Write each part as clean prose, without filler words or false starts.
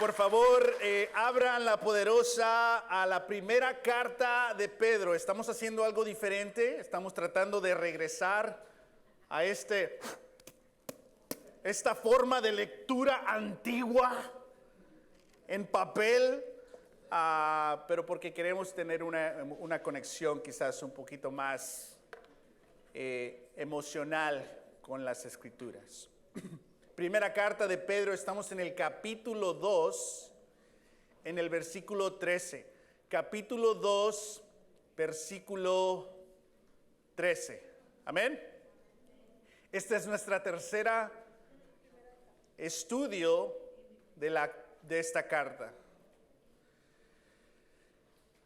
Por favor, abran la poderosa a la primera carta de Pedro. Estamos haciendo algo diferente. Estamos tratando de regresar a esta forma de lectura antigua en papel, pero porque queremos tener una conexión quizás un poquito más emocional con las Escrituras. Primera carta de Pedro, estamos en el capítulo 2, en el versículo 13. Capítulo 2, versículo 13. Amén. Esta es nuestra tercera estudio de esta carta.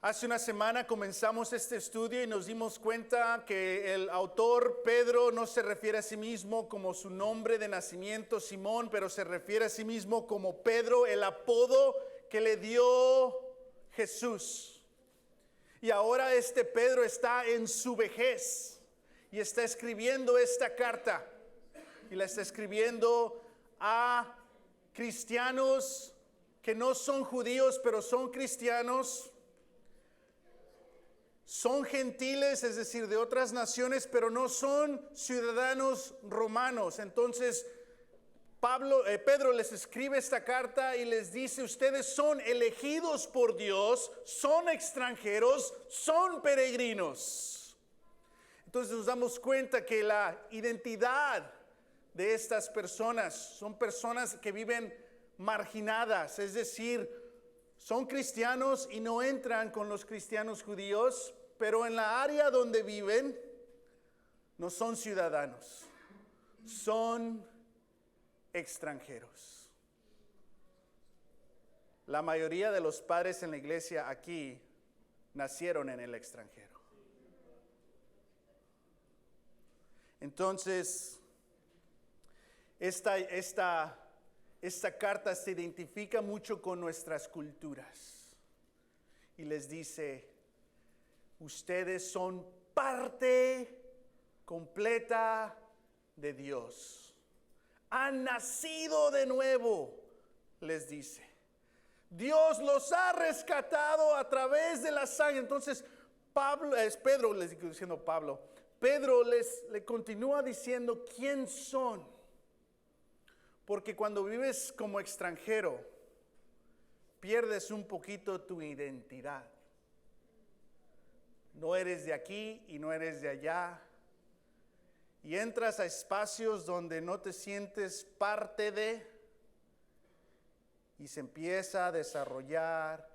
Hace una semana comenzamos este estudio y nos dimos cuenta que el autor Pedro no se refiere a sí mismo como su nombre de nacimiento Simón, pero se refiere a sí mismo como Pedro, el apodo que le dio Jesús. Y ahora este Pedro está en su vejez y está escribiendo esta carta. Y la está escribiendo a cristianos que no son judíos, pero son cristianos. Son gentiles, es decir, de otras naciones, pero no son ciudadanos romanos. Entonces, Pedro les escribe esta carta y les dice: ustedes son elegidos por Dios, son extranjeros, son peregrinos. Entonces nos damos cuenta que la identidad de estas personas son personas que viven marginadas, es decir, son cristianos y no entran con los cristianos judíos, pero en la área donde viven no son ciudadanos, son extranjeros. La mayoría de los padres en la iglesia aquí nacieron en el extranjero. Entonces, esta carta se identifica mucho con nuestras culturas y les dice: ustedes son parte completa de Dios. Han nacido de nuevo, les dice. Dios los ha rescatado a través de la sangre. Entonces, Pedro le continúa diciendo quién son. Porque cuando vives como extranjero, pierdes un poquito tu identidad. No eres de aquí y no eres de allá. Y entras a espacios donde no te sientes parte de, y se empieza a desarrollar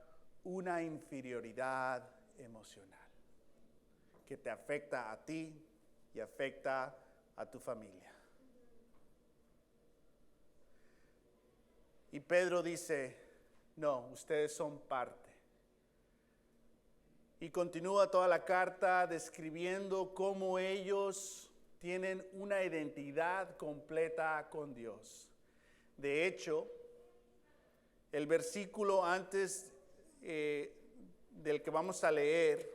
una inferioridad emocional que te afecta a ti y afecta a tu familia. Y Pedro dice: no, ustedes son parte. Y continúa toda la carta describiendo cómo ellos tienen una identidad completa con Dios. De hecho, el versículo antes del que vamos a leer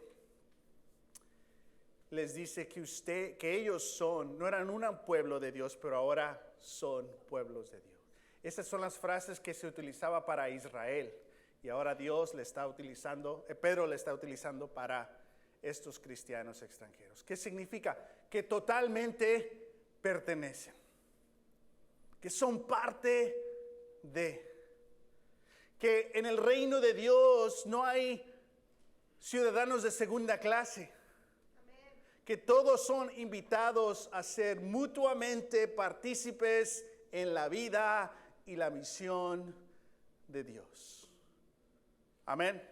les dice que ellos no eran un pueblo de Dios, pero ahora son pueblos de Dios. Estas son las frases que se utilizaba para Israel y ahora Pedro le está utilizando para estos cristianos extranjeros. ¿Qué significa? Que totalmente pertenecen, que son parte de, que en el reino de Dios no hay ciudadanos de segunda clase, que todos son invitados a ser mutuamente partícipes en la vida y la misión de Dios. Amén.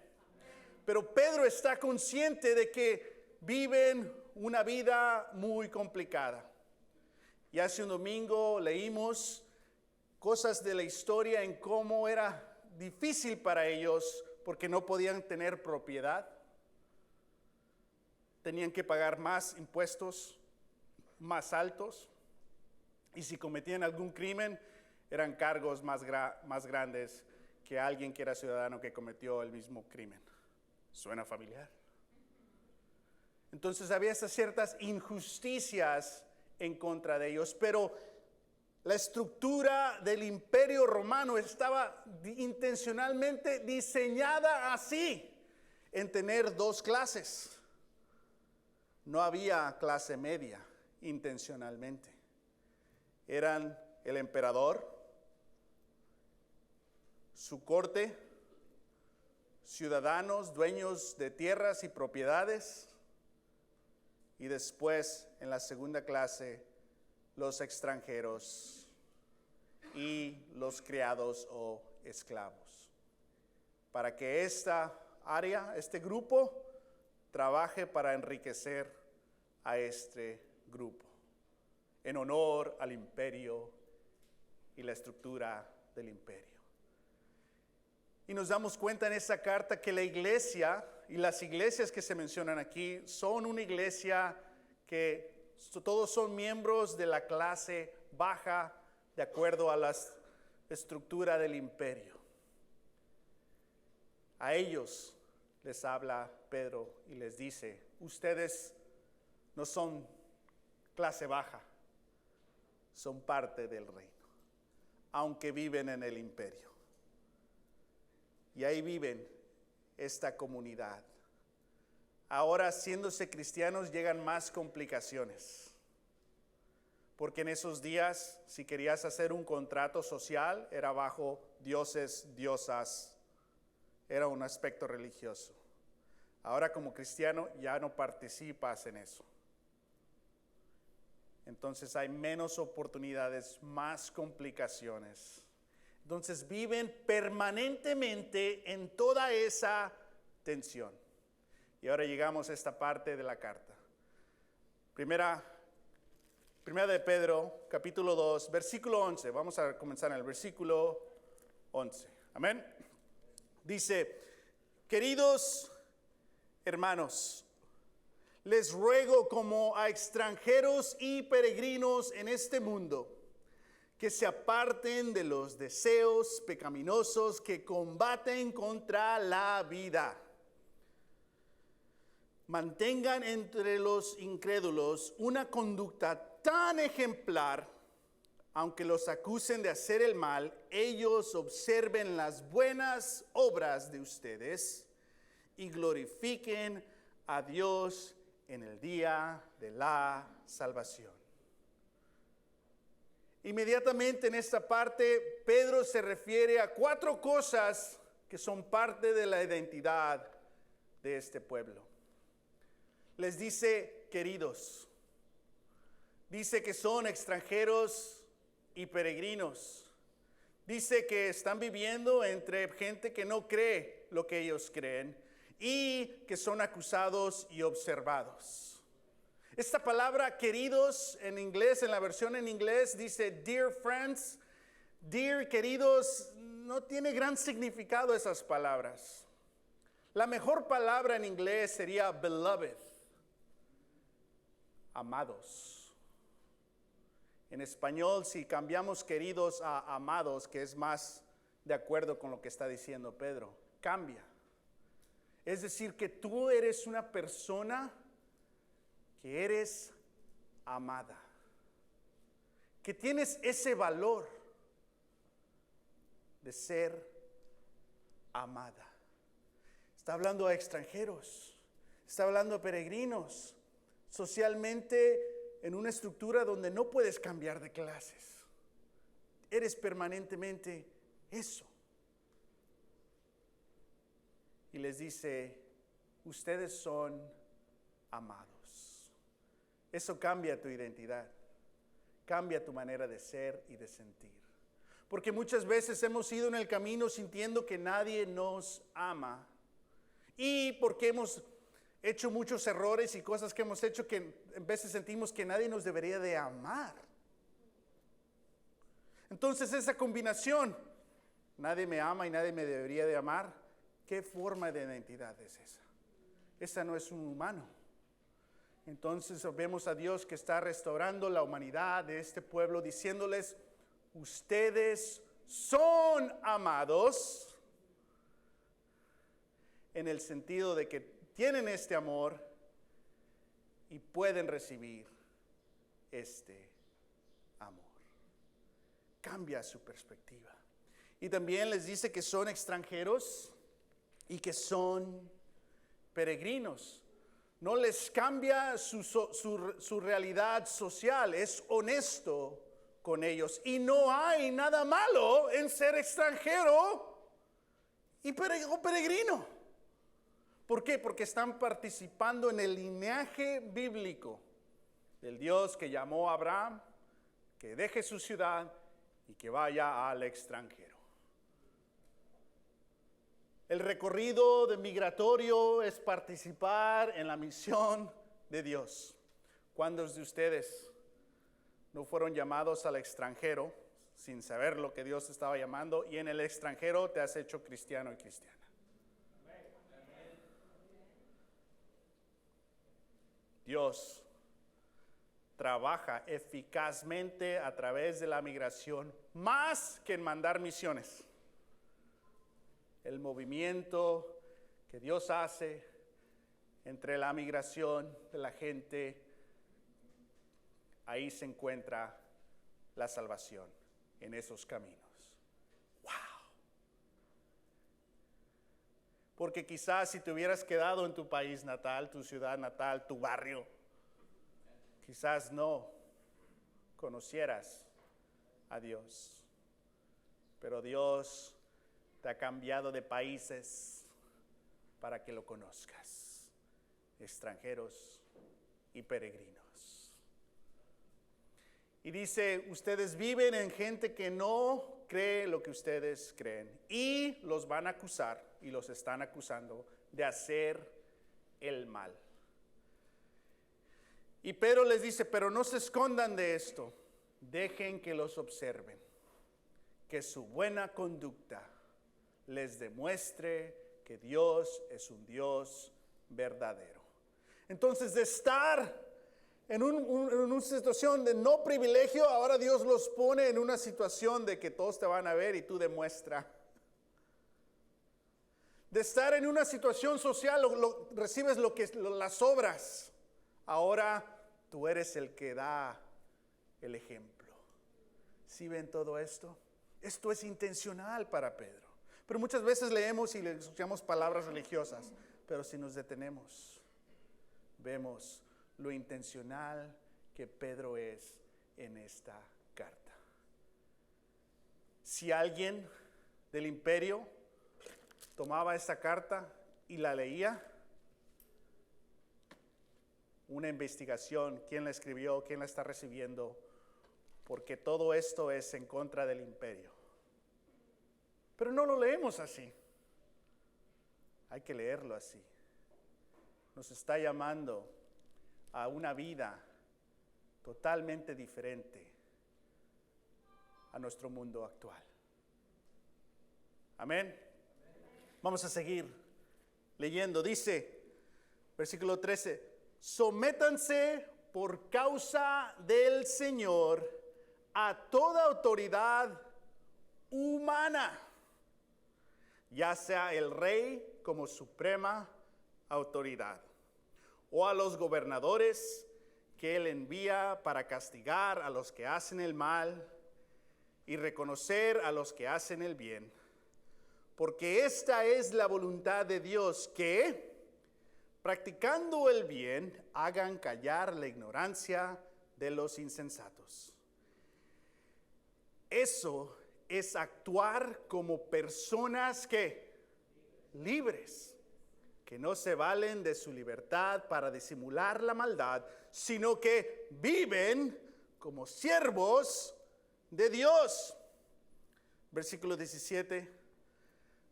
Pero Pedro está consciente de que viven una vida muy complicada. Y hace un domingo leímos cosas de la historia en cómo era difícil para ellos porque no podían tener propiedad. Tenían que pagar más impuestos, más altos. Y si cometían algún crimen, eran cargos más grandes que alguien que era ciudadano que cometió el mismo crimen. ¿Suena familiar? Entonces había esas ciertas injusticias en contra de ellos, pero La estructura del imperio romano estaba intencionalmente diseñada así, en tener dos clases. No había clase media intencionalmente. Eran el emperador, su corte, ciudadanos, dueños de tierras y propiedades, y después en la segunda clase los extranjeros y los criados o esclavos. Para que esta área, este grupo, trabaje para enriquecer a este grupo, en honor al imperio y la estructura del imperio. Y nos damos cuenta en esta carta que la iglesia y las iglesias que se mencionan aquí son una iglesia que todos son miembros de la clase baja de acuerdo a la estructura del imperio. A ellos les habla Pedro y les dice, ustedes no son clase baja, son parte del reino, aunque viven en el imperio. Y ahí viven esta comunidad. Ahora, haciéndose cristianos, llegan más complicaciones. Porque en esos días, si querías hacer un contrato social, era bajo dioses, diosas, era un aspecto religioso. Ahora como cristiano ya no participas en eso. Entonces hay menos oportunidades, más complicaciones. Entonces viven permanentemente en toda esa tensión. Y ahora llegamos a esta parte de la carta. Primera de Pedro, capítulo 2, versículo 11. Vamos a comenzar en el versículo 11. Amén. Dice, queridos hermanos, les ruego como a extranjeros y peregrinos en este mundo, que se aparten de los deseos pecaminosos que combaten contra la vida. Mantengan entre los incrédulos una conducta tan ejemplar, aunque los acusen de hacer el mal, ellos observen las buenas obras de ustedes y glorifiquen a Dios en el día de la salvación. Inmediatamente en esta parte, Pedro se refiere a 4 cosas que son parte de la identidad de este pueblo. Les dice queridos, dice que son extranjeros y peregrinos, dice que están viviendo entre gente que no cree lo que ellos creen y que son acusados y observados. Esta palabra queridos en inglés, en la versión en inglés dice dear friends. Dear, queridos, no tiene gran significado esas palabras. La mejor palabra en inglés sería beloved, amados. En español, si cambiamos queridos a amados, que es más de acuerdo con lo que está diciendo Pedro, cambia. Es decir, que tú eres una persona que eres amada, que tienes ese valor de ser amada. Está hablando a extranjeros, está hablando a peregrinos, socialmente en una estructura donde no puedes cambiar de clases. Eres permanentemente eso. Y les dice, ustedes son amados. Eso cambia tu identidad, cambia tu manera de ser y de sentir. Porque muchas veces hemos ido en el camino sintiendo que nadie nos ama. Y porque hemos hecho muchos errores y cosas que hemos hecho que en veces sentimos que nadie nos debería de amar. Entonces esa combinación, nadie me ama y nadie me debería de amar, ¿qué forma de identidad es esa? Esa no es un humano. Entonces vemos a Dios que está restaurando la humanidad de este pueblo, diciéndoles, ustedes son amados, en el sentido de que tienen este amor y pueden recibir este amor. Cambia su perspectiva. Y también les dice que son extranjeros y que son peregrinos. No les cambia su realidad social, es honesto con ellos. Y no hay nada malo en ser extranjero o peregrino. ¿Por qué? Porque están participando en el linaje bíblico del Dios que llamó a Abraham, que deje su ciudad y que vaya al extranjero. El recorrido de migratorio es participar en la misión de Dios. ¿Cuántos de ustedes no fueron llamados al extranjero sin saber lo que Dios estaba llamando y en el extranjero te has hecho cristiano y cristiana? Dios trabaja eficazmente a través de la migración más que en mandar misiones. El movimiento que Dios hace entre la migración de la gente, ahí se encuentra la salvación, en esos caminos. ¡Wow! Porque quizás si te hubieras quedado en tu país natal, tu ciudad natal, tu barrio, quizás no conocieras a Dios. Pero Dios te ha cambiado de países para que lo conozcas. Extranjeros y peregrinos. Y dice, ustedes viven en gente que no cree lo que ustedes creen. Y los van a acusar, y los están acusando, de hacer el mal. Y Pedro les dice, pero no se escondan de esto. Dejen que los observen. Que su buena conducta les demuestre que Dios es un Dios verdadero. Entonces, de estar en una situación de no privilegio, ahora Dios los pone en una situación de que todos te van a ver y tú demuestra. De estar en una situación social, recibes las obras. Ahora tú eres el que da el ejemplo. ¿Sí ven todo esto? Esto es intencional para Pedro. Pero muchas veces leemos y le escuchamos palabras religiosas, pero si nos detenemos, vemos lo intencional que Pedro es en esta carta. Si alguien del imperio tomaba esta carta y la leía, una investigación, quién la escribió, quién la está recibiendo, porque todo esto es en contra del imperio. Pero no lo leemos así. Hay que leerlo así. Nos está llamando a una vida totalmente diferente a nuestro mundo actual. Amén. Vamos a seguir leyendo. Dice, versículo 13, sométanse por causa del Señor a toda autoridad humana, ya sea el rey como suprema autoridad, o a los gobernadores que él envía para castigar a los que hacen el mal y reconocer a los que hacen el bien. Porque esta es la voluntad de Dios, que, practicando el bien, hagan callar la ignorancia de los insensatos. Eso es actuar como personas que libres, que no se valen de su libertad para disimular la maldad, sino que viven como siervos de Dios. Versículo 17.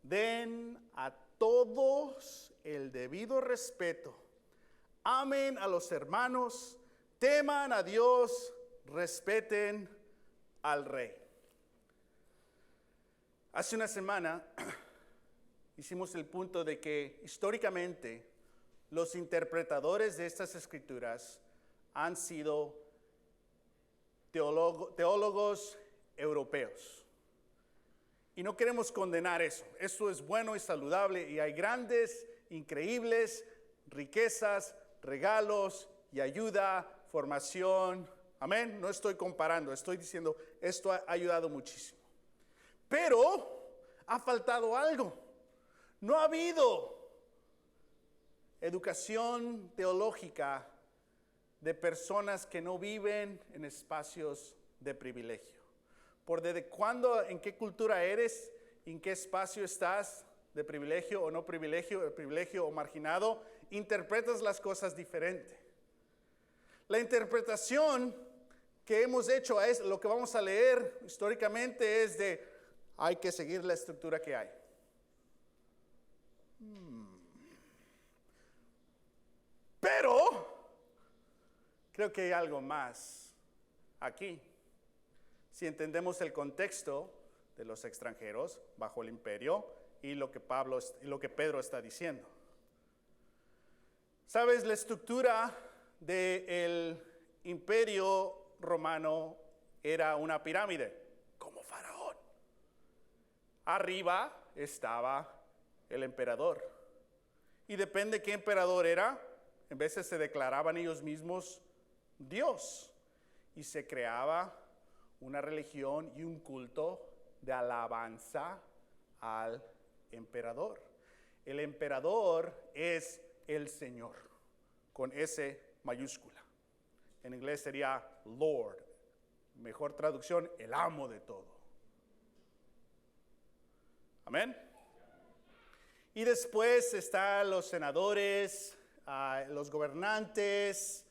Den a todos el debido respeto. Amen a los hermanos, teman a Dios, respeten al rey. Hace una semana hicimos el punto de que históricamente los interpretadores de estas escrituras han sido teólogos europeos. Y no queremos condenar eso. Eso es bueno y saludable. Y hay grandes, increíbles riquezas, regalos y ayuda, formación, Amén. No estoy comparando, estoy diciendo, esto ha ayudado muchísimo. Pero ha faltado algo. No ha habido educación teológica de personas que no viven en espacios de privilegio. Por desde cuándo, en qué cultura eres, en qué espacio estás de privilegio o no privilegio, de privilegio o marginado, interpretas las cosas diferente. La interpretación que hemos hecho es lo que vamos a leer históricamente es de hay que seguir la estructura que hay. Pero creo que hay algo más aquí. Si entendemos el contexto de los extranjeros bajo el imperio y lo que Pedro está diciendo. ¿Sabes? La estructura del imperio romano era una pirámide, como Faraón. Arriba estaba el emperador. Y depende qué emperador era, en veces se declaraban ellos mismos Dios. Y se creaba una religión y un culto de alabanza al emperador. El emperador es el Señor, con S mayúscula. En inglés sería Lord. Mejor traducción, el amo de todo. Amén. Y después están los senadores, los gobernantes,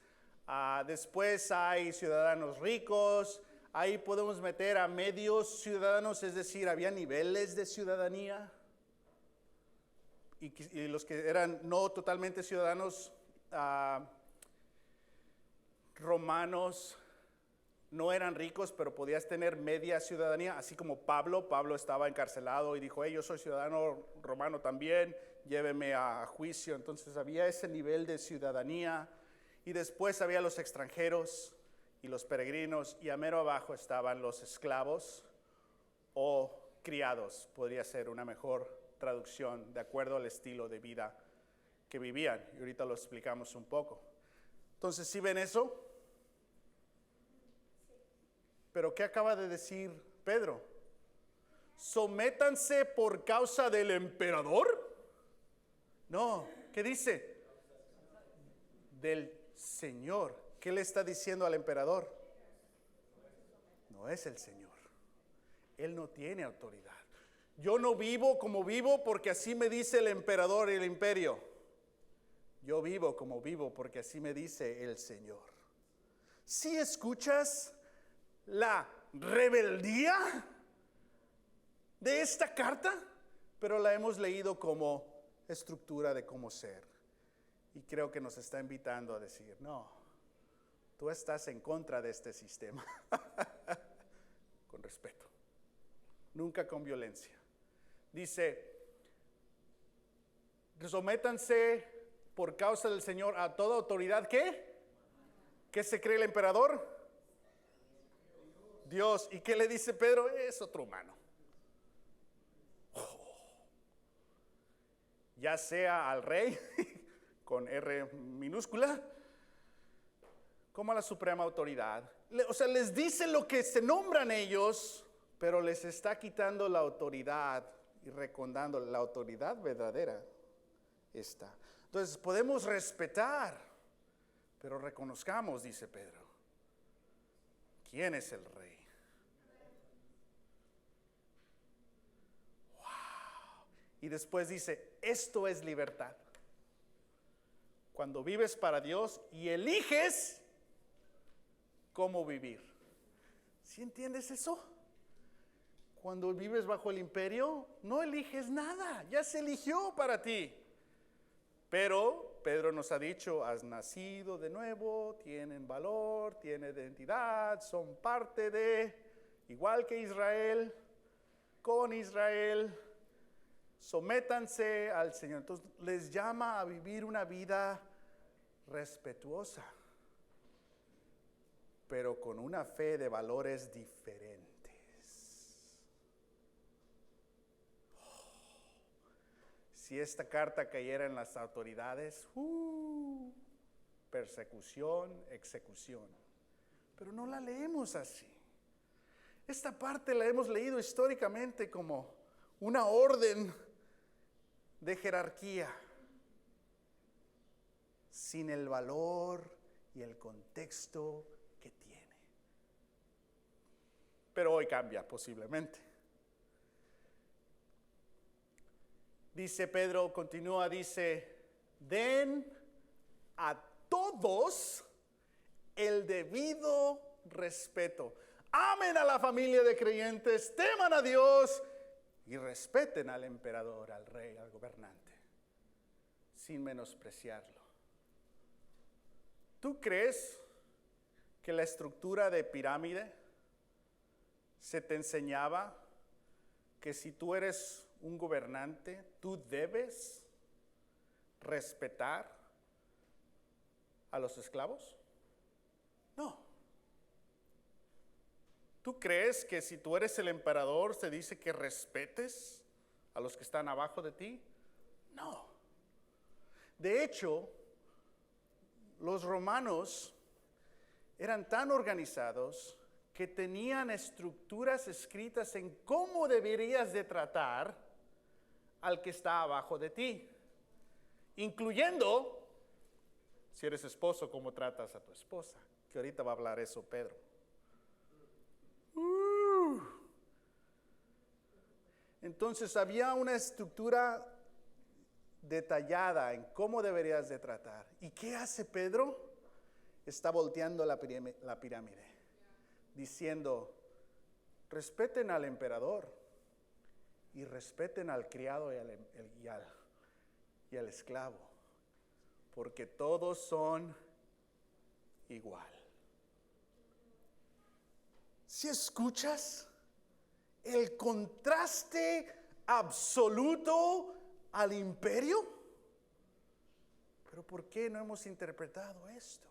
después hay ciudadanos ricos. Ahí podemos meter a medios ciudadanos, es decir, había niveles de ciudadanía. Y los que eran no totalmente ciudadanos romanos no eran ricos, pero podías tener media ciudadanía, así como Pablo estaba encarcelado y dijo, yo soy ciudadano romano también, lléveme a juicio. Entonces había ese nivel de ciudadanía y después había los extranjeros y los peregrinos y a mero abajo estaban los esclavos o criados, podría ser una mejor traducción de acuerdo al estilo de vida que vivían. Y ahorita lo explicamos un poco. Entonces, ¿sí ven eso? Pero ¿qué acaba de decir Pedro? ¿Sométanse por causa del emperador? No, ¿qué dice? Del Señor. ¿Qué le está diciendo al emperador? No es el Señor. Él no tiene autoridad. Yo no vivo como vivo porque así me dice el emperador y el imperio. Yo vivo como vivo porque así me dice el Señor. ¿Sí escuchas la rebeldía de esta carta? Pero la hemos leído como estructura de cómo ser. Y creo que nos está invitando a decir, no, tú estás en contra de este sistema. Con respeto. Nunca con violencia. Dice, sométanse por causa del Señor a toda autoridad. ¿Qué? ¿Qué se cree el emperador? Dios. ¿Y qué le dice Pedro? Es otro humano. Ya sea al rey, con R minúscula, como a la suprema autoridad. O sea, les dice lo que se nombran ellos, pero les está quitando la autoridad y recordando la autoridad verdadera está. Entonces podemos respetar, pero reconozcamos, dice Pedro, ¿quién es el rey? Wow. Y después dice, esto es libertad. Cuando vives para Dios y eliges cómo vivir. ¿Sí entiendes eso? Cuando vives bajo el imperio, no eliges nada, ya se eligió para ti. Pero Pedro nos ha dicho, has nacido de nuevo, tienen valor, tienen identidad, son parte de, igual que Israel, con Israel, sométanse al Señor. Entonces les llama a vivir una vida respetuosa, pero con una fe de valores diferentes. Si esta carta cayera en las autoridades, persecución, execución. Pero no la leemos así. Esta parte la hemos leído históricamente como una orden de jerarquía, sin el valor y el contexto que tiene. Pero hoy cambia posiblemente. Dice Pedro, continúa, dice, den a todos el debido respeto. Amen a la familia de creyentes, teman a Dios y respeten al emperador, al rey, al gobernante, sin menospreciarlo. ¿Tú crees que la estructura de pirámide se te enseñaba que si tú eres un gobernante, tú debes respetar a los esclavos? No. ¿Tú crees que si tú eres el emperador se dice que respetes a los que están abajo de ti? No. De hecho, los romanos eran tan organizados que tenían estructuras escritas en cómo deberías de tratar al que está abajo de ti, incluyendo, si eres esposo, cómo tratas a tu esposa, que ahorita va a hablar eso Pedro. Entonces había una estructura detallada en cómo deberías de tratar. ¿Y qué hace Pedro? Está volteando la pirámide, diciendo, respeten al emperador y respeten al criado y al esclavo, porque todos son igual. ¿Si escuchas el contraste absoluto al imperio? Pero ¿por qué no hemos interpretado esto?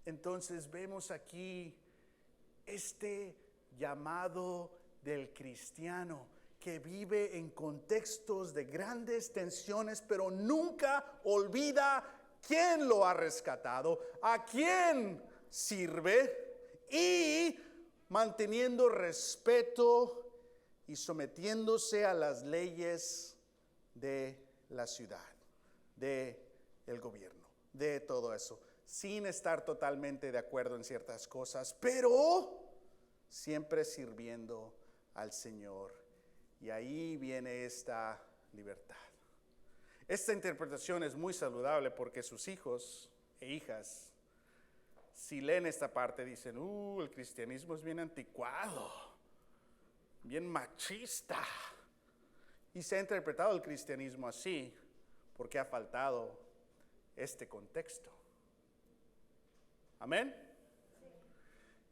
Entonces vemos aquí este llamado del cristiano que vive en contextos de grandes tensiones, pero nunca olvida quién lo ha rescatado, a quién sirve, y manteniendo respeto y sometiéndose a las leyes de la ciudad, de el gobierno, de todo eso, sin estar totalmente de acuerdo en ciertas cosas, pero siempre sirviendo al Señor. Y ahí viene esta libertad. Esta interpretación es muy saludable porque sus hijos e hijas, si leen esta parte, dicen, el cristianismo es bien anticuado, bien machista. Y se ha interpretado el cristianismo así porque ha faltado este contexto. Amén.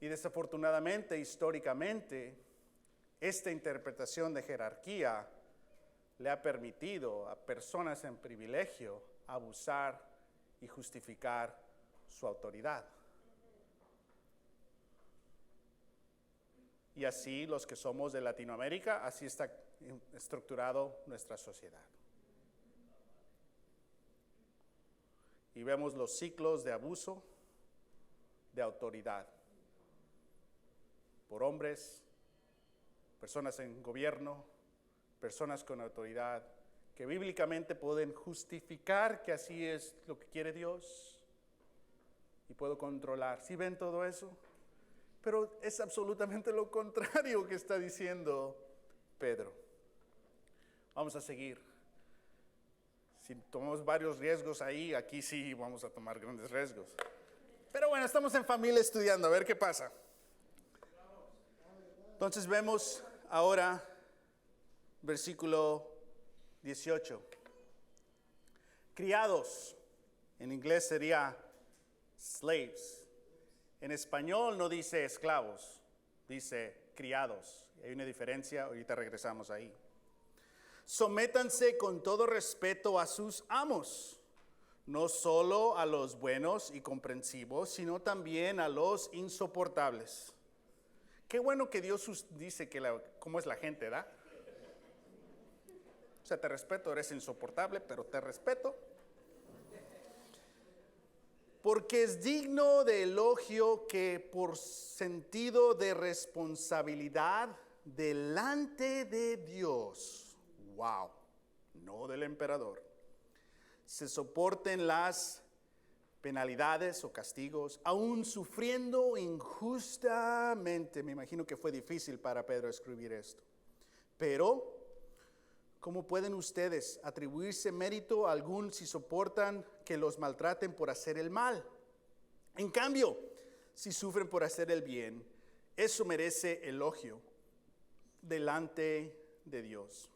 Y desafortunadamente, históricamente, esta interpretación de jerarquía le ha permitido a personas en privilegio abusar y justificar su autoridad. Y así los que somos de Latinoamérica, así está estructurado nuestra sociedad. Y vemos los ciclos de abuso de autoridad por hombres, personas en gobierno, personas con autoridad, que bíblicamente pueden justificar que así es lo que quiere Dios y puedo controlar. ¿Sí ven todo eso? Pero es absolutamente lo contrario que está diciendo Pedro. Vamos a seguir. Si tomamos varios riesgos ahí, aquí sí vamos a tomar grandes riesgos. Pero bueno, estamos en familia estudiando, a ver qué pasa. Entonces vemos ahora versículo 18. Criados, en inglés sería slaves. En español no dice esclavos, dice criados. Hay una diferencia, ahorita regresamos ahí. Sométanse con todo respeto a sus amos, no solo a los buenos y comprensivos, sino también a los insoportables. Qué bueno que Dios dice cómo es la gente, ¿verdad? O sea, te respeto, eres insoportable, pero te respeto. porque es digno de elogio que por sentido de responsabilidad delante de Dios, wow, no del emperador, se soporten las penalidades o castigos, aún sufriendo injustamente. Me imagino que fue difícil para Pedro escribir esto. Pero, ¿cómo pueden ustedes atribuirse mérito algún si soportan que los maltraten por hacer el mal? En cambio, si sufren por hacer el bien, eso merece elogio delante de Dios.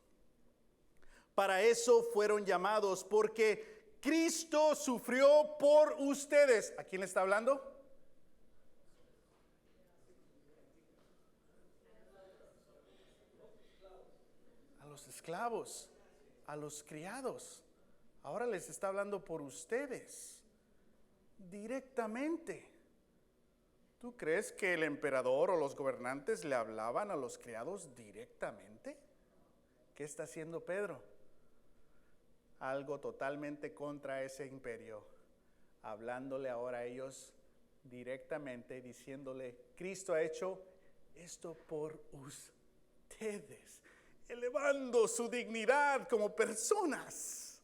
Para eso fueron llamados, porque Cristo sufrió por ustedes. ¿A quién le está hablando? A los esclavos, a los criados. Ahora les está hablando por ustedes, directamente. ¿Tú crees que el emperador o los gobernantes le hablaban a los criados directamente? ¿Qué está haciendo Pedro? Algo totalmente contra ese imperio, hablándole ahora a ellos directamente, diciéndole, Cristo ha hecho esto por ustedes, elevando su dignidad como personas.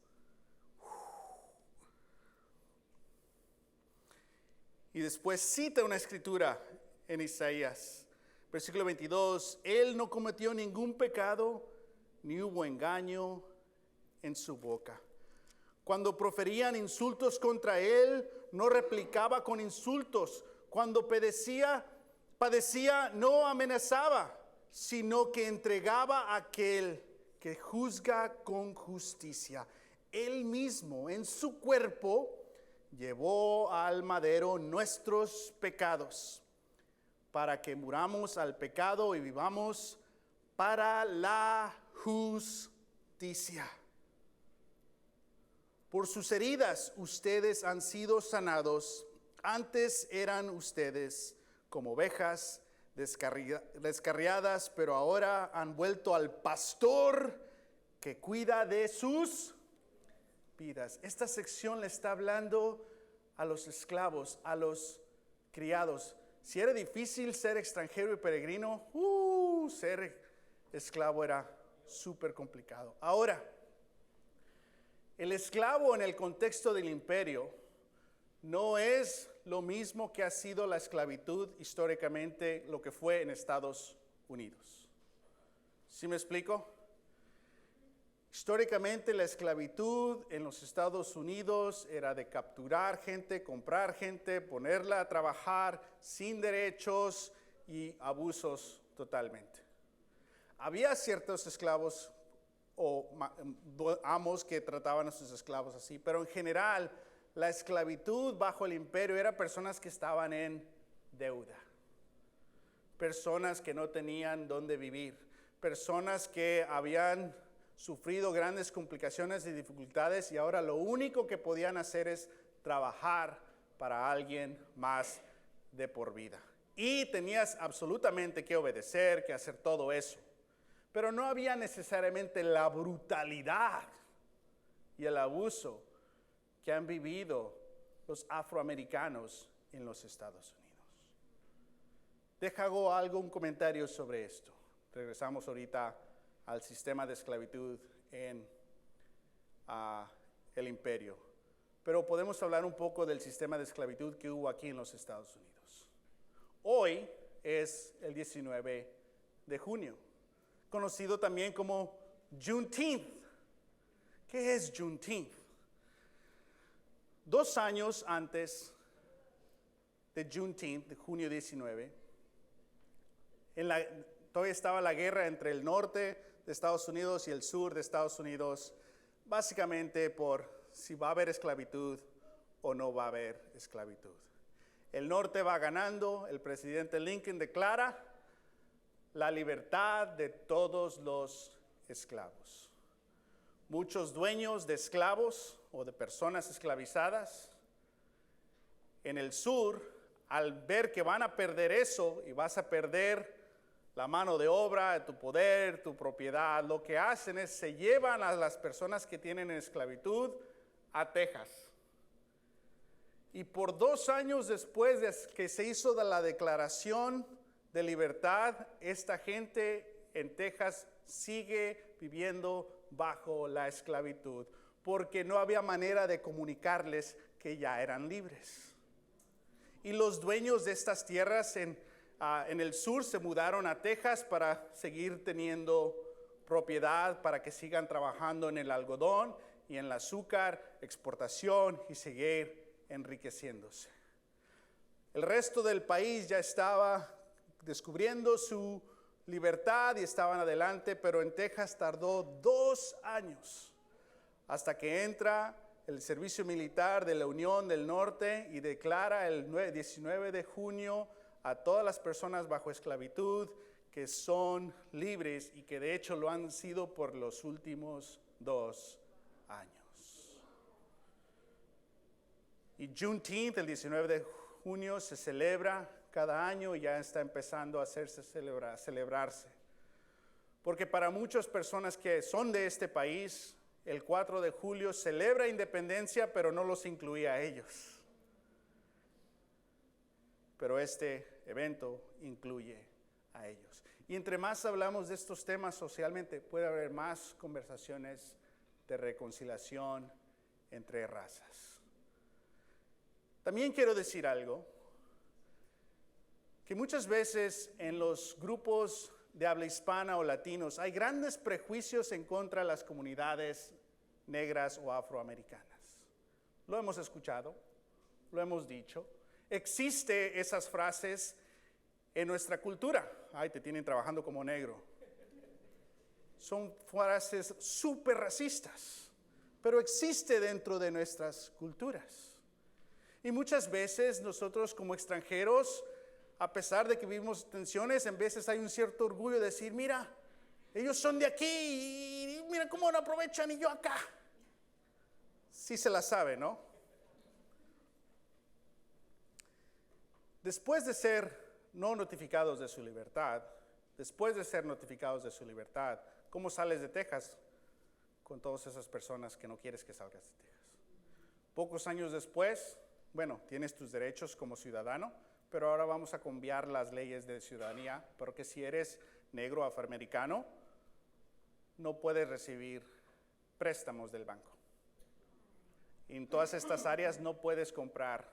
Y después cita una escritura en Isaías, versículo 22, Él no cometió ningún pecado, ni hubo engaño en su boca. Cuando proferían insultos contra él, no replicaba con insultos. Cuando padecía, no amenazaba, sino que entregaba a aquel que juzga con justicia. Él mismo en su cuerpo llevó al madero nuestros pecados, para que muramos al pecado y vivamos para la justicia. Por sus heridas ustedes han sido sanados. Antes eran ustedes como ovejas descarriadas, pero ahora han vuelto al pastor que cuida de sus vidas. Esta sección le está hablando a los esclavos, a los criados. Si era difícil ser extranjero y peregrino, ser esclavo era súper complicado. Ahora, el esclavo en el contexto del imperio no es lo mismo que ha sido la esclavitud históricamente, lo que fue en Estados Unidos. ¿Sí me explico? Históricamente la esclavitud en los Estados Unidos era de capturar gente, comprar gente, ponerla a trabajar sin derechos y abusos totalmente. Había ciertos esclavos o amos que trataban a sus esclavos así, pero en general la esclavitud bajo el imperio era personas que estaban en deuda, personas que no tenían dónde vivir, personas que habían sufrido grandes complicaciones y dificultades y ahora lo único que podían hacer es trabajar para alguien más de por vida. Y tenías absolutamente que obedecer, que hacer todo eso. Pero no había necesariamente la brutalidad y el abuso que han vivido los afroamericanos en los Estados Unidos. Hago algún comentario sobre esto. Regresamos ahorita al sistema de esclavitud en el imperio. Pero podemos hablar un poco del sistema de esclavitud que hubo aquí en los Estados Unidos. Hoy es el 19 de junio. Conocido también como Juneteenth. ¿Qué es Juneteenth? 2 años antes de Juneteenth, de junio 19, todavía estaba la guerra entre el norte de Estados Unidos y el sur de Estados Unidos, básicamente por si va a haber esclavitud o no va a haber esclavitud. El norte va ganando, el presidente Lincoln declara la libertad de todos los esclavos. Muchos dueños de esclavos o de personas esclavizadas en el sur, al ver que van a perder eso y vas a perder la mano de obra, tu poder, tu propiedad, lo que hacen es se llevan a las personas que tienen esclavitud a Texas Y por 2 años después de que se hizo la declaración de libertad, esta gente en Texas sigue viviendo bajo la esclavitud, porque no había manera de comunicarles que ya eran libres. Y los dueños de estas tierras en el sur se mudaron a Texas para seguir teniendo propiedad, para que sigan trabajando en el algodón y en el azúcar, exportación y seguir enriqueciéndose. El resto del país ya estaba descubriendo su libertad y estaban adelante, pero en Texas tardó 2 años hasta que entra el servicio militar de la Unión del Norte y declara el 19 de junio a todas las personas bajo esclavitud que son libres y que de hecho lo han sido por los últimos 2 años. Y Juneteenth, el 19 de junio, se celebra cada año y ya está empezando a celebrarse. Porque para muchas personas que son de este país, el 4 de julio celebra independencia, pero no los incluía a ellos. Pero este evento incluye a ellos. Y entre más hablamos de estos temas socialmente, puede haber más conversaciones de reconciliación entre razas. También quiero decir algo, que muchas veces en los grupos de habla hispana o latinos hay grandes prejuicios en contra de las comunidades negras o afroamericanas. Lo hemos escuchado, lo hemos dicho. Existen esas frases en nuestra cultura. Ay, te tienen trabajando como negro. Son frases súper racistas, pero existe dentro de nuestras culturas. Y muchas veces nosotros como extranjeros, a pesar de que vivimos tensiones, en veces hay un cierto orgullo de decir, mira, ellos son de aquí y mira cómo no aprovechan y yo acá. Sí se la sabe, ¿no? Después de ser no notificados de su libertad, ¿cómo sales de Texas con todas esas personas que no quieres que salgas de Texas? Pocos años después, bueno, tienes tus derechos como ciudadano, pero ahora vamos a cambiar las leyes de ciudadanía, porque si eres negro o afroamericano, no puedes recibir préstamos del banco. Y en todas estas áreas no puedes comprar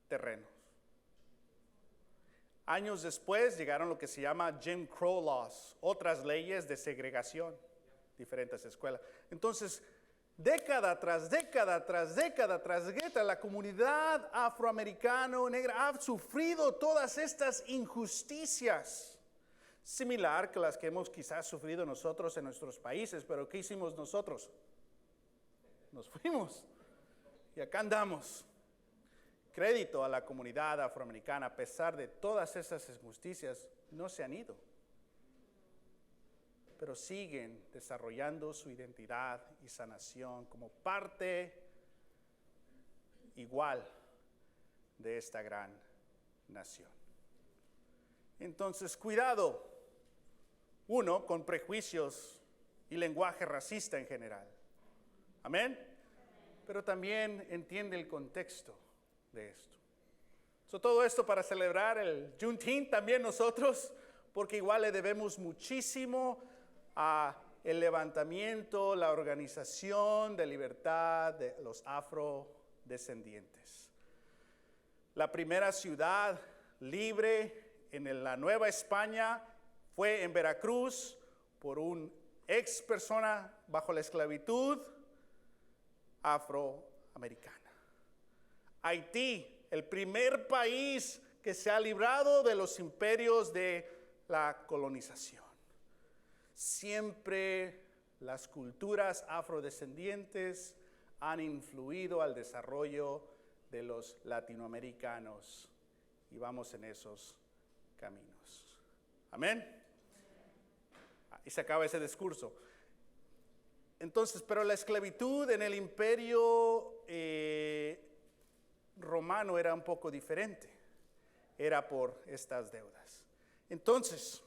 terrenos. Años después llegaron lo que se llama Jim Crow Laws, otras leyes de segregación, diferentes escuelas. Entonces, década tras década, la comunidad afroamericana negra ha sufrido todas estas injusticias, similar que las que hemos quizás sufrido nosotros en nuestros países, pero ¿qué hicimos nosotros? Nos fuimos y acá andamos. Crédito a la comunidad afroamericana, a pesar de todas esas injusticias, no se han ido, pero siguen desarrollando su identidad y sanación como parte igual de esta gran nación. Entonces, cuidado, uno, con prejuicios y lenguaje racista en general. Amén. Pero también entiende el contexto de esto. Todo esto para celebrar el Juneteenth también nosotros, porque igual le debemos muchísimo a el levantamiento, la organización de libertad de los afrodescendientes. La primera ciudad libre en la Nueva España fue en Veracruz por un ex persona bajo la esclavitud afroamericana. Haití, el primer país que se ha librado de los imperios de la colonización. Siempre las culturas afrodescendientes han influido al desarrollo de los latinoamericanos y vamos en esos caminos. Amén. Y se acaba ese discurso. Entonces, pero la esclavitud en el imperio romano era un poco diferente. Era por estas deudas. Entonces,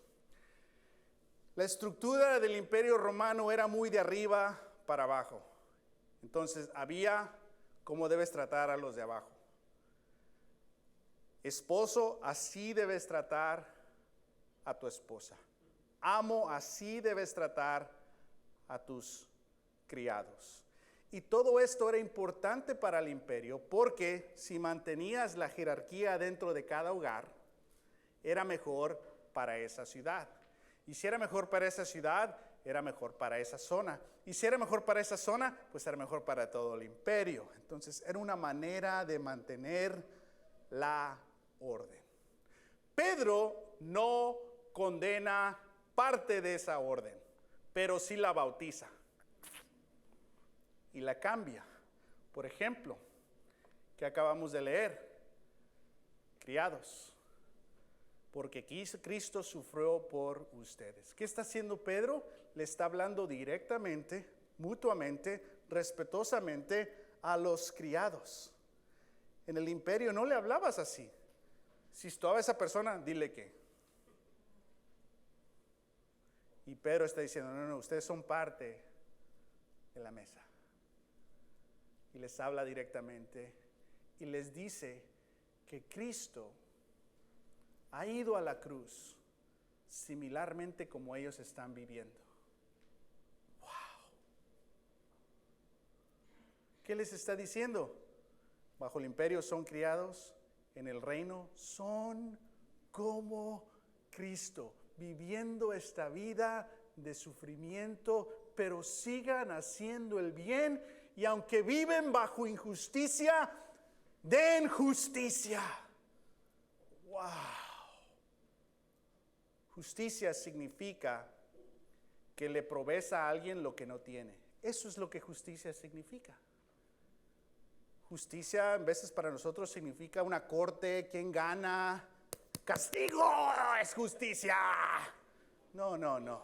la estructura del imperio romano era muy de arriba para abajo. Entonces, había cómo debes tratar a los de abajo. Esposo, así debes tratar a tu esposa. Amo, así debes tratar a tus criados. Y todo esto era importante para el imperio porque si mantenías la jerarquía dentro de cada hogar, era mejor para esa ciudad. Y si era mejor para esa ciudad, era mejor para esa zona. Y si era mejor para esa zona, pues era mejor para todo el imperio. Entonces era una manera de mantener la orden. Pedro no condena parte de esa orden, pero sí la bautiza y la cambia. Por ejemplo, que acabamos de leer, criados, porque Cristo sufrió por ustedes. ¿Qué está haciendo Pedro? Le está hablando directamente, mutuamente, respetuosamente a los criados. En el imperio no le hablabas así. Si estaba esa persona, dile que. Y Pedro está diciendo, no, ustedes son parte de la mesa. Y les habla directamente y les dice que Cristo ha ido a la cruz similarmente como ellos están viviendo. ¡Wow! ¿Qué les está diciendo? Bajo el imperio son criados, en el reino son como Cristo, viviendo esta vida de sufrimiento, pero sigan haciendo el bien y aunque viven bajo injusticia, den justicia. ¡Wow! Justicia significa que le provees a alguien lo que no tiene. Eso es lo que justicia significa. Justicia, en veces para nosotros significa una corte, quién gana, castigo es justicia. No.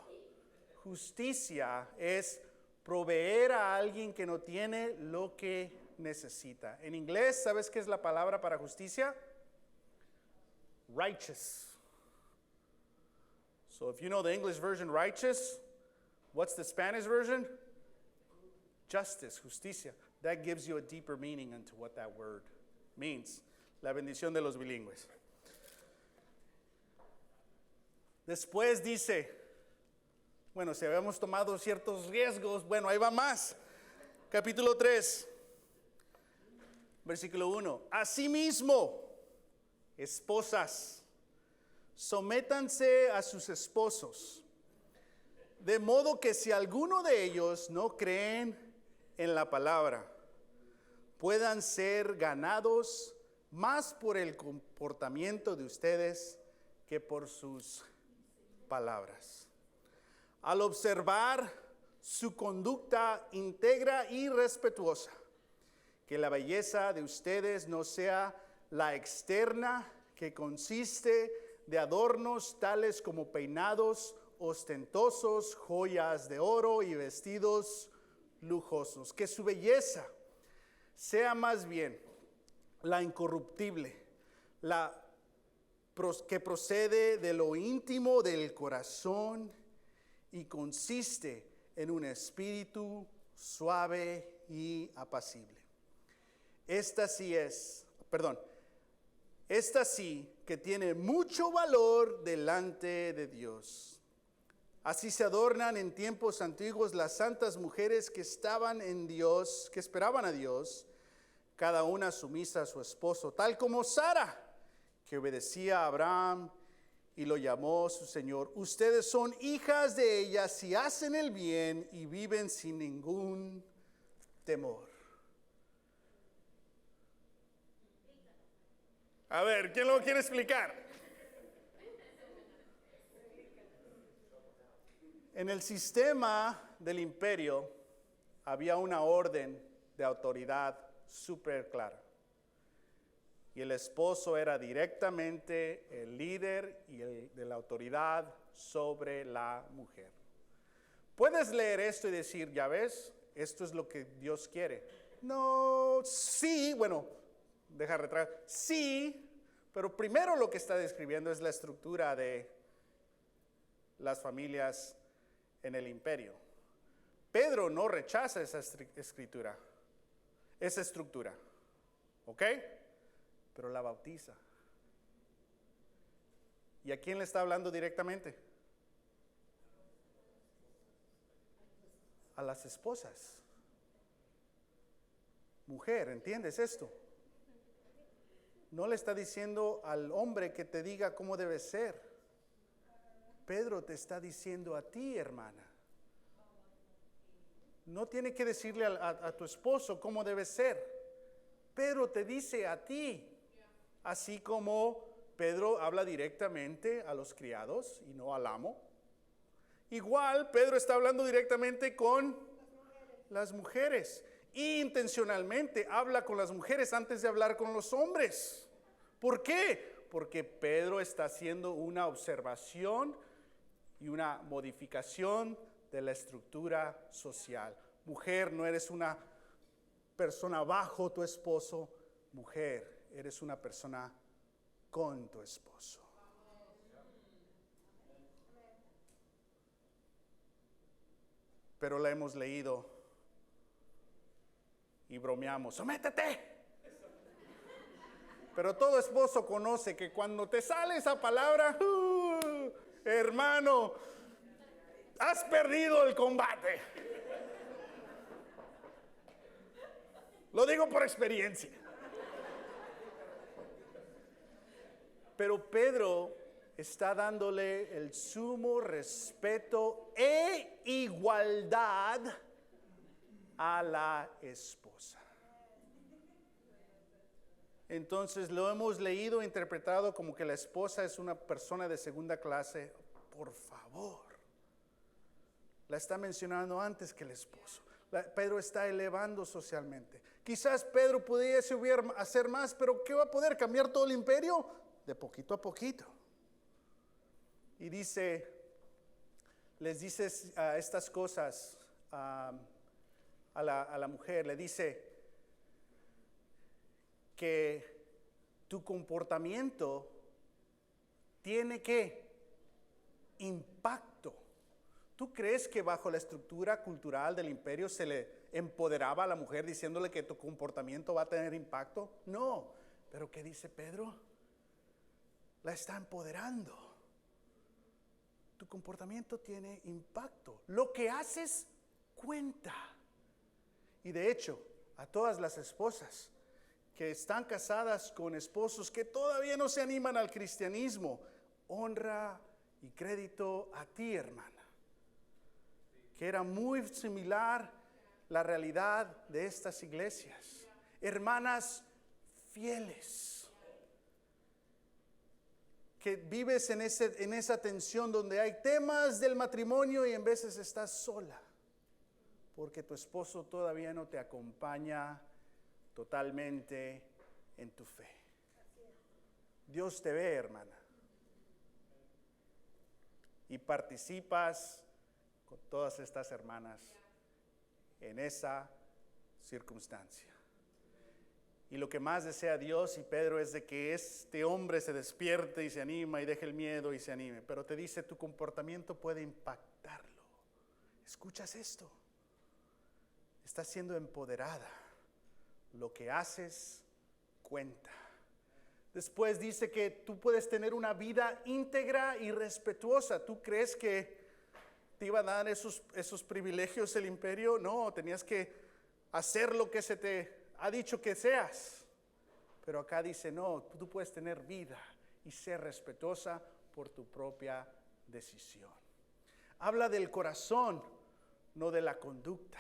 Justicia es proveer a alguien que no tiene lo que necesita. En inglés, ¿sabes qué es la palabra para justicia? Righteous. So if you know the English version, righteous, what's the Spanish version? Justice, justicia. That gives you a deeper meaning into what that word means. La bendición de los bilingües. Después dice, bueno, si habíamos tomado ciertos riesgos, bueno, ahí va más. Capítulo 3, versículo 1. Asimismo, esposas, sométanse a sus esposos, de modo que si alguno de ellos no creen en la palabra, puedan ser ganados más por el comportamiento de ustedes que por sus palabras. Al observar su conducta íntegra y respetuosa, que la belleza de ustedes no sea la externa, que consiste de adornos tales como peinados ostentosos, joyas de oro y vestidos lujosos. Que su belleza sea más bien la incorruptible, la que procede de lo íntimo del corazón y consiste en un espíritu suave y apacible. Esta sí que tiene mucho valor delante de Dios. Así se adornan en tiempos antiguos las santas mujeres que estaban en Dios, que esperaban a Dios, cada una sumisa a su esposo, tal como Sara, que obedecía a Abraham y lo llamó su Señor. Ustedes son hijas de ellas y hacen el bien y viven sin ningún temor. A ver, ¿quién lo quiere explicar? En el sistema del imperio había una orden de autoridad súper clara. Y el esposo era directamente el líder y de la autoridad sobre la mujer. Puedes leer esto y decir, ya ves, esto es lo que Dios quiere. No, sí, bueno, deja retraer. Sí, pero primero lo que está describiendo es la estructura de las familias en el imperio. Pedro no rechaza esa estructura, ¿ok? Pero la bautiza. ¿Y a quién le está hablando directamente? A las esposas. Mujer, ¿entiendes esto? No le está diciendo al hombre que te diga cómo debe ser. Pedro te está diciendo a ti, hermana. No tiene que decirle a tu esposo cómo debe ser. Pedro te dice a ti. Así como Pedro habla directamente a los criados y no al amo. Igual Pedro está hablando directamente con las mujeres. Y intencionalmente habla con las mujeres antes de hablar con los hombres. ¿Por qué? Porque Pedro está haciendo una observación y una modificación de la estructura social. Mujer, no eres una persona bajo tu esposo. Mujer, eres una persona con tu esposo. Pero la hemos leído y bromeamos, ¡sométete! Pero todo esposo conoce que cuando te sale esa palabra, hermano, has perdido el combate. Lo digo por experiencia. Pero Pedro está dándole el sumo respeto e igualdad a la esposa. Entonces lo hemos leído e interpretado como que la esposa es una persona de segunda clase. Por favor, la está mencionando antes que el esposo. Pedro está elevando socialmente. Quizás Pedro pudiese hacer más, pero ¿qué va a poder cambiar todo el imperio? De poquito a poquito. Y les dice estas cosas a la mujer, le dice que tu comportamiento tiene ¿qué? Impacto. ¿Tú crees que bajo la estructura cultural del imperio se le empoderaba a la mujer diciéndole que tu comportamiento va a tener impacto? No, pero ¿qué dice Pedro? La está empoderando. Tu comportamiento tiene impacto. Lo que haces cuenta. Y de hecho, a todas las esposas que están casadas con esposos que todavía no se animan al cristianismo, honra y crédito a ti, hermana. Que era muy similar la realidad de estas iglesias. Hermanas fieles. Que vives en esa tensión donde hay temas del matrimonio y en veces estás sola. Porque tu esposo todavía no te acompaña totalmente en tu fe. Dios te ve, hermana. Y participas con todas estas hermanas en esa circunstancia. Y lo que más desea Dios y Pedro es de que este hombre se despierte y se anima y deje el miedo y se anime. Pero te dice, tu comportamiento puede impactarlo. ¿Escuchas esto? Estás siendo empoderada. Lo que haces cuenta. Después dice que tú puedes tener una vida íntegra y respetuosa. ¿Tú crees que te iba a dar esos privilegios el imperio? No, tenías que hacer lo que se te ha dicho que seas. Pero acá dice, no, tú puedes tener vida y ser respetuosa por tu propia decisión. Habla del corazón, no de la conducta.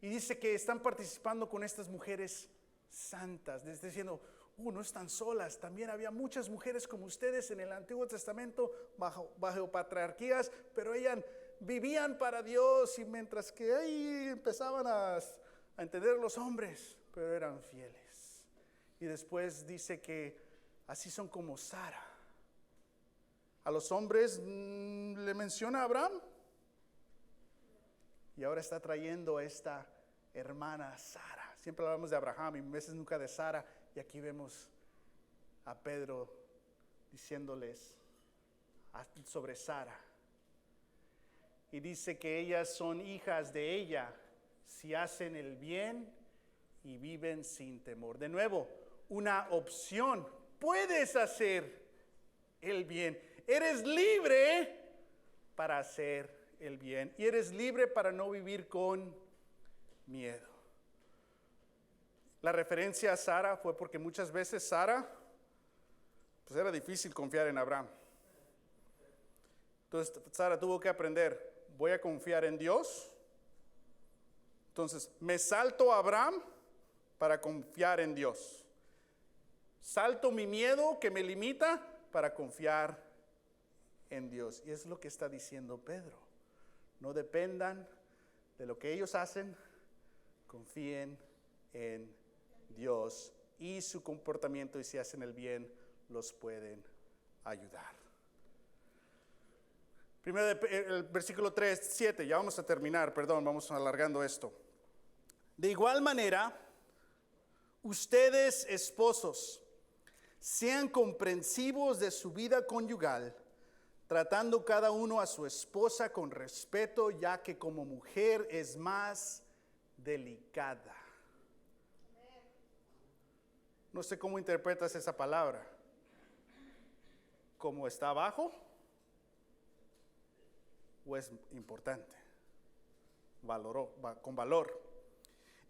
Y dice que están participando con estas mujeres santas, diciendo, no están solas, también había muchas mujeres como ustedes en el Antiguo Testamento bajo patriarquías, pero ellas vivían para Dios y mientras que ahí empezaban a entender los hombres, pero eran fieles. Y después dice que así son como Sara. A los hombres le menciona a Abraham y ahora está trayendo a esta hermana Sara. Siempre hablamos de Abraham y a veces nunca de Sara. Y aquí vemos a Pedro diciéndoles sobre Sara. Y dice que ellas son hijas de ella si hacen el bien y viven sin temor. De nuevo, una opción. puedes hacer el bien. Eres libre para hacer el bien. Y eres libre para no vivir con miedo. La referencia a Sara fue porque muchas veces Sara, pues era difícil confiar en Abraham. Entonces Sara tuvo que aprender, voy a confiar en Dios. Entonces me salto a Abraham para confiar en Dios. Salto mi miedo que me limita para confiar en Dios. Y es lo que está diciendo Pedro. No dependan de lo que ellos hacen, confíen en Dios y su comportamiento, y si hacen el bien, los pueden ayudar. Primero el versículo 3, 7, ya vamos a terminar, perdón, vamos alargando esto. De igual manera, ustedes esposos, sean comprensivos de su vida conyugal, tratando cada uno a su esposa con respeto, ya que como mujer es más delicada. No sé cómo interpretas esa palabra. ¿Cómo está abajo? ¿O es importante? Con valor.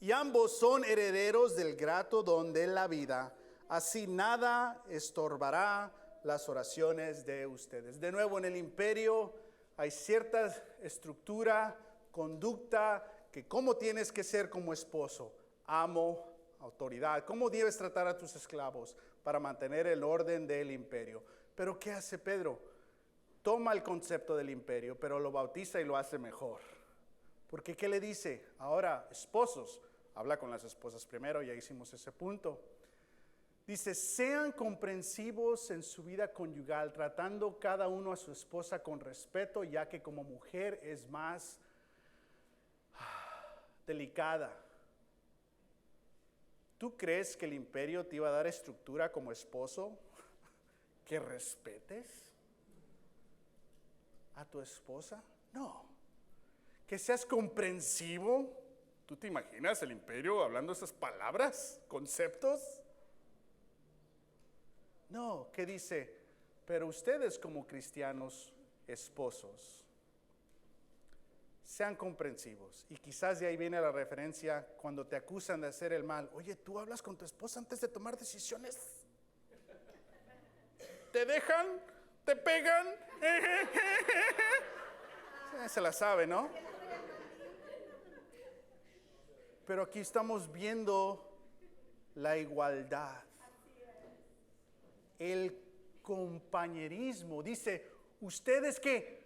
Y ambos son herederos del grato don de la vida. Así nada estorbará las oraciones de ustedes. De nuevo, en el imperio hay cierta estructura, conducta, que cómo tienes que ser como esposo, amo, autoridad, cómo debes tratar a tus esclavos para mantener el orden del imperio. Pero ¿qué hace Pedro? Toma el concepto del imperio, pero lo bautiza y lo hace mejor. Porque ¿qué le dice? Ahora, esposos, habla con las esposas primero, ya hicimos ese punto. Dice, sean comprensivos en su vida conyugal, tratando cada uno a su esposa con respeto, ya que como mujer es más delicada. ¿Tú crees que el imperio te iba a dar estructura como esposo? ¿Que respetes a tu esposa? No. ¿Que seas comprensivo? ¿Tú te imaginas el imperio hablando esas palabras, conceptos? No, ¿qué dice? Pero ustedes como cristianos esposos, sean comprensivos. Y quizás de ahí viene la referencia cuando te acusan de hacer el mal. Oye, ¿tú hablas con tu esposa antes de tomar decisiones? ¿Te dejan? ¿Te pegan? Se la sabe, ¿no? Pero aquí estamos viendo la igualdad. El compañerismo. Dice, ustedes que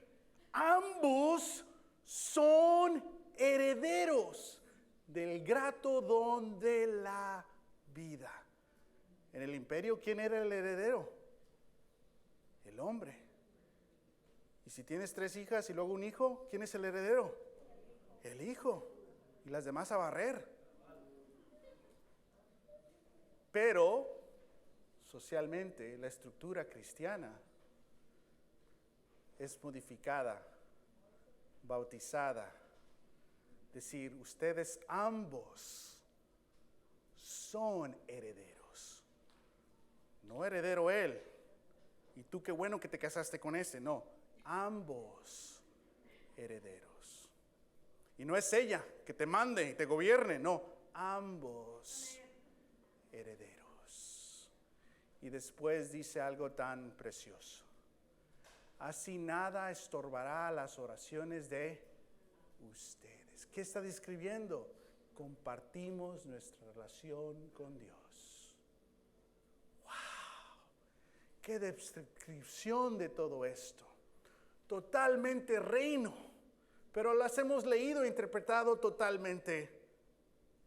ambos son herederos del grato don de la vida. En el imperio, ¿quién era el heredero? El hombre. Y si tienes 3 hijas y luego un hijo, ¿quién es el heredero? El hijo. Y las demás a barrer. Pero socialmente la estructura cristiana es modificada, bautizada. Decir, ustedes ambos son herederos. No heredero él. Y tú qué bueno que te casaste con ese. No, ambos herederos. Y no es ella que te mande y te gobierne. No, ambos herederos. Y después dice algo tan precioso. Así nada estorbará las oraciones de ustedes. ¿Qué está describiendo? Compartimos nuestra relación con Dios. ¡Wow! ¡Qué descripción de todo esto! Totalmente reino, pero las hemos leído e interpretado totalmente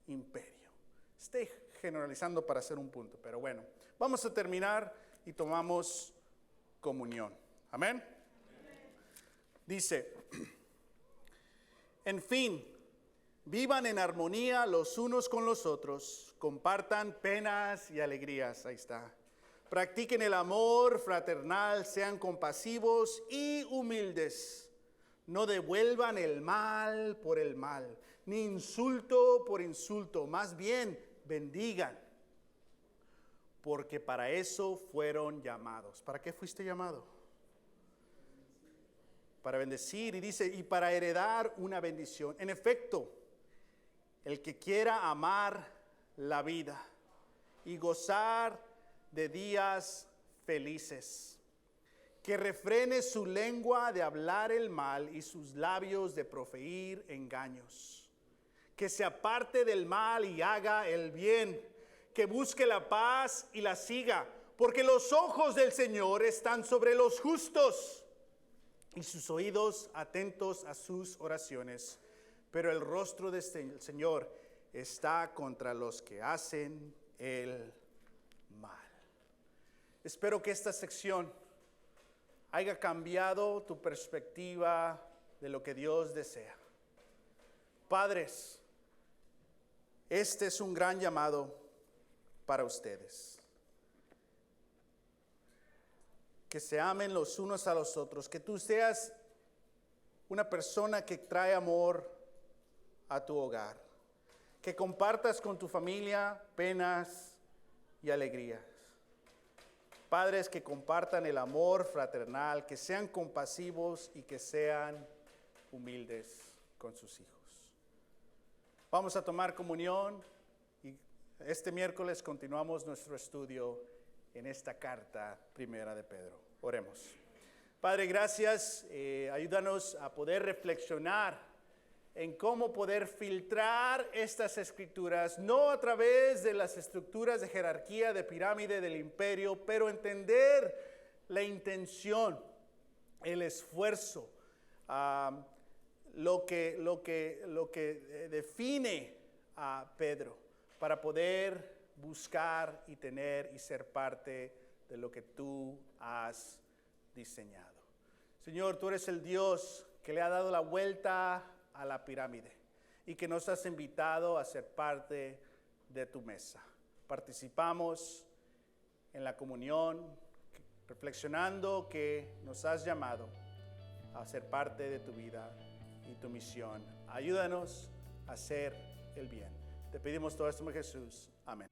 imperio. Estoy generalizando para hacer un punto, pero bueno, vamos a terminar y tomamos comunión. Amén. Dice, en fin, vivan en armonía los unos con los otros, compartan penas y alegrías, ahí está. Practiquen el amor fraternal, sean compasivos y humildes. No devuelvan el mal por el mal, ni insulto por insulto, más bien bendigan. porque para eso fueron llamados. ¿Para qué fuiste llamado? Para bendecir, y dice, y para heredar una bendición. En efecto, el que quiera amar la vida y gozar de días felices, que refrene su lengua de hablar el mal y sus labios de proferir engaños, que se aparte del mal y haga el bien, que busque la paz y la siga, porque los ojos del Señor están sobre los justos y sus oídos atentos a sus oraciones, pero el rostro del Señor está contra los que hacen el mal. Espero que esta sección haya cambiado tu perspectiva de lo que Dios desea. Padres, este es un gran llamado para ustedes. Que se amen los unos a los otros, que tú seas una persona que trae amor a tu hogar, que compartas con tu familia penas y alegrías. Padres que compartan el amor fraternal, que sean compasivos y que sean humildes con sus hijos. Vamos a tomar comunión y este miércoles continuamos nuestro estudio en esta carta primera de Pedro. Oremos. Padre, gracias. Ayúdanos a poder reflexionar en cómo poder filtrar estas escrituras, no a través de las estructuras de jerarquía, de pirámide del imperio, pero entender la intención, el esfuerzo, lo que define a Pedro para poder buscar y tener y ser parte de lo que tú has diseñado. Señor, tú eres el Dios que le ha dado la vuelta a la pirámide y que nos has invitado a ser parte de tu mesa. Participamos en la comunión, reflexionando que nos has llamado a ser parte de tu vida y tu misión. Ayúdanos a hacer el bien. Te pedimos todo esto en Jesús. Amén.